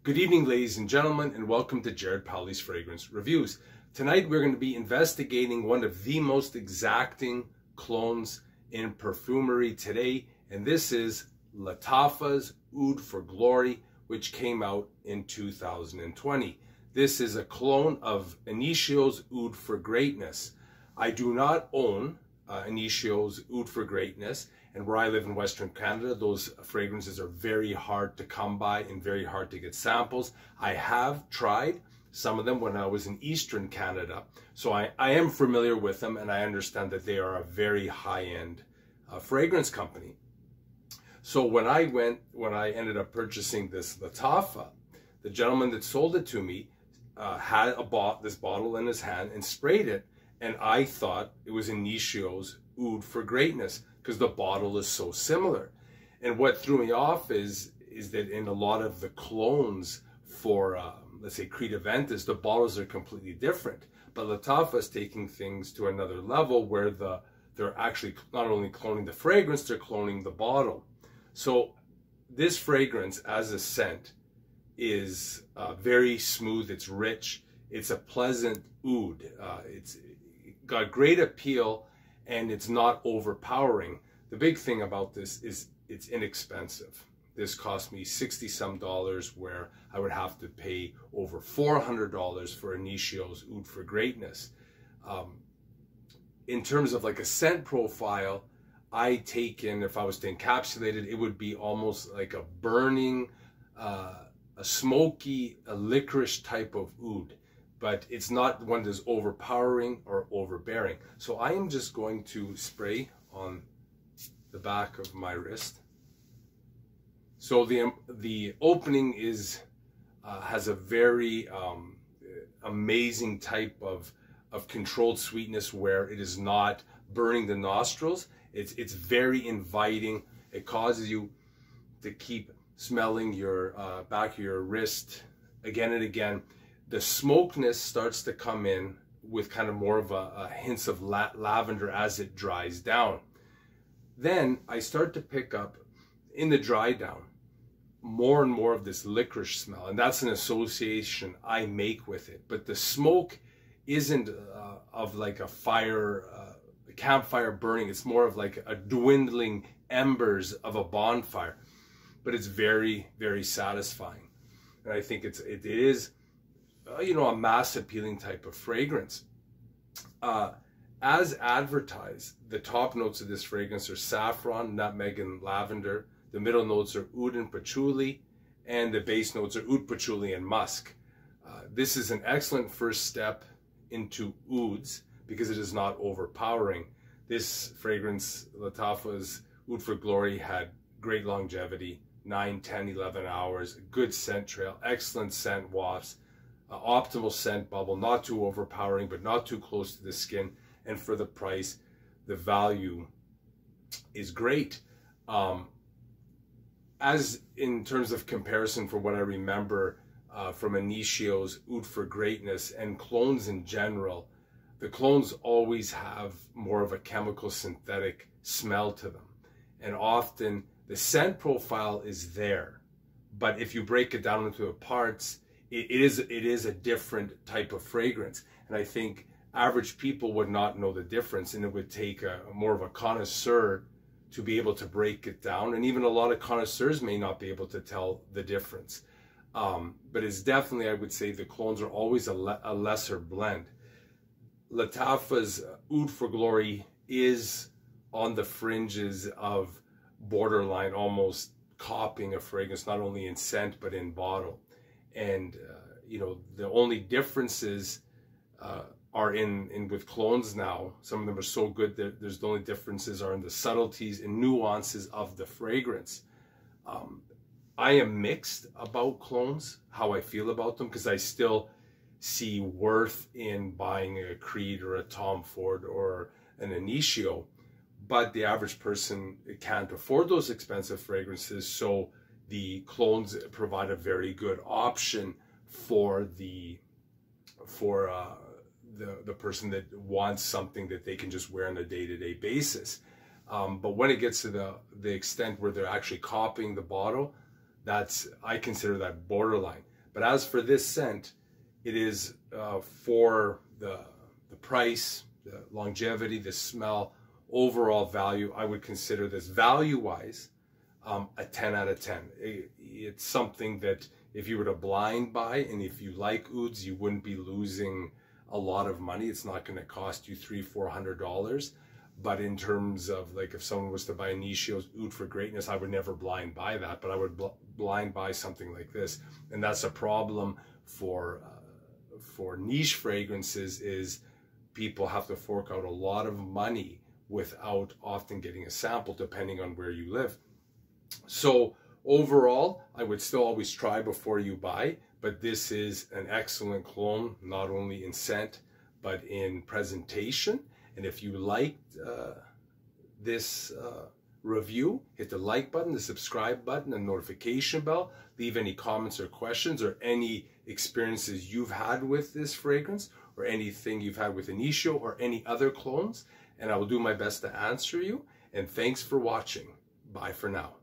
Good evening, ladies and gentlemen, and welcome to Jared Powley's Fragrance Reviews. Tonight we're going to be investigating one of the most exacting clones in perfumery today, and this is Lattafa's Oud for Glory, which came out in 2020. This is a clone of Initio's Oud for Greatness. I do not own Initio's Oud for Greatness, and where I live in Western Canada, those fragrances are very hard to come by and very hard to get samples. I have tried some of them when I was in Eastern Canada, so I am familiar with them, and I understand that they are a very high-end fragrance company. So when I ended up purchasing this Lattafa, the gentleman that sold it to me had this bottle in his hand and sprayed it, and I thought it was Initio's Oud for Greatness because the bottle is so similar. And what threw me off is that in a lot of the clones for, let's say, Creed Aventus, the bottles are completely different. But Lattafa is taking things to another level where they're actually not only cloning the fragrance, they're cloning the bottle. So this fragrance as a scent is very smooth, it's rich, it's a pleasant oud, it's got great appeal, and it's not overpowering. The big thing about this is it's inexpensive. This cost me $60-some, where I would have to pay over $400 for Initio's Oud for Greatness. In terms of like a scent profile, I take in, if I was to encapsulate it, it would be almost like a burning, a smoky, a licorice type of oud. But it's not one that's overpowering or overbearing. So I am just going to spray on the back of my wrist. So the opening has a very amazing type of controlled sweetness where it is not burning the nostrils. It's very inviting. It causes you to keep smelling your back of your wrist again and again. The smokiness starts to come in with kind of more of a hints of lavender as it dries down. Then I start to pick up, in the dry down, more and more of this licorice smell, and that's an association I make with it. But the smoke isn't of like a fire, a campfire burning. It's more of like a dwindling embers of a bonfire, but it's very, very satisfying. And I think it is you know, a mass appealing type of fragrance. As advertised, the top notes of this fragrance are saffron, nutmeg, and lavender. The middle notes are oud and patchouli, and the base notes are oud, patchouli, and musk. This is an excellent first step into ouds because it is not overpowering. This fragrance, Lattafa's Oud for Glory, had great longevity, 9, 10, 11 hours, good scent trail, excellent scent wafts, optimal scent bubble, not too overpowering, but not too close to the skin. And for the price, the value is great. As in terms of comparison, for what I remember from Initio's Oud for Greatness and clones in general, the clones always have more of a chemical synthetic smell to them. And often the scent profile is there, but if you break it down into the parts, it is a different type of fragrance. And I think average people would not know the difference, and it would take more of a connoisseur to be able to break it down. And even a lot of connoisseurs may not be able to tell the difference. But it's definitely, I would say, the clones are always a lesser blend. Lattafa's Oud for Glory is on the fringes of borderline, almost copying a fragrance, not only in scent, but in bottle. And you know, the only differences are in with clones now. Some of them are so good that the only differences are in the subtleties and nuances of the fragrance. I am mixed about clones, how I feel about them, because I still see worth in buying a Creed or a Tom Ford or an Initio, but the average person can't afford those expensive fragrances, so the clones provide a very good option for the person that wants something that they can just wear on a day-to-day basis. But when it gets to the extent where they're actually copying the bottle, I consider that borderline. But as for this scent, it is for the price, the longevity, the smell, overall value, I would consider this value-wise a 10 out of 10. It's something that if you were to blind buy, and if you like ouds, you wouldn't be losing a lot of money. It's not going to cost you $300-400. But in terms of, like, if someone was to buy Initio's Oud for Greatness, I would never blind buy that, but I would blind buy something like this. And that's a problem for niche fragrances, is people have to fork out a lot of money without often getting a sample, depending on where you live. So overall, I would still always try before you buy, but this is an excellent cologne, not only in scent, but in presentation. And if you liked this review, hit the like button, the subscribe button, and notification bell. Leave any comments or questions, or any experiences you've had with this fragrance, or anything you've had with Initio or any other clones, and I will do my best to answer you. And thanks for watching. Bye for now.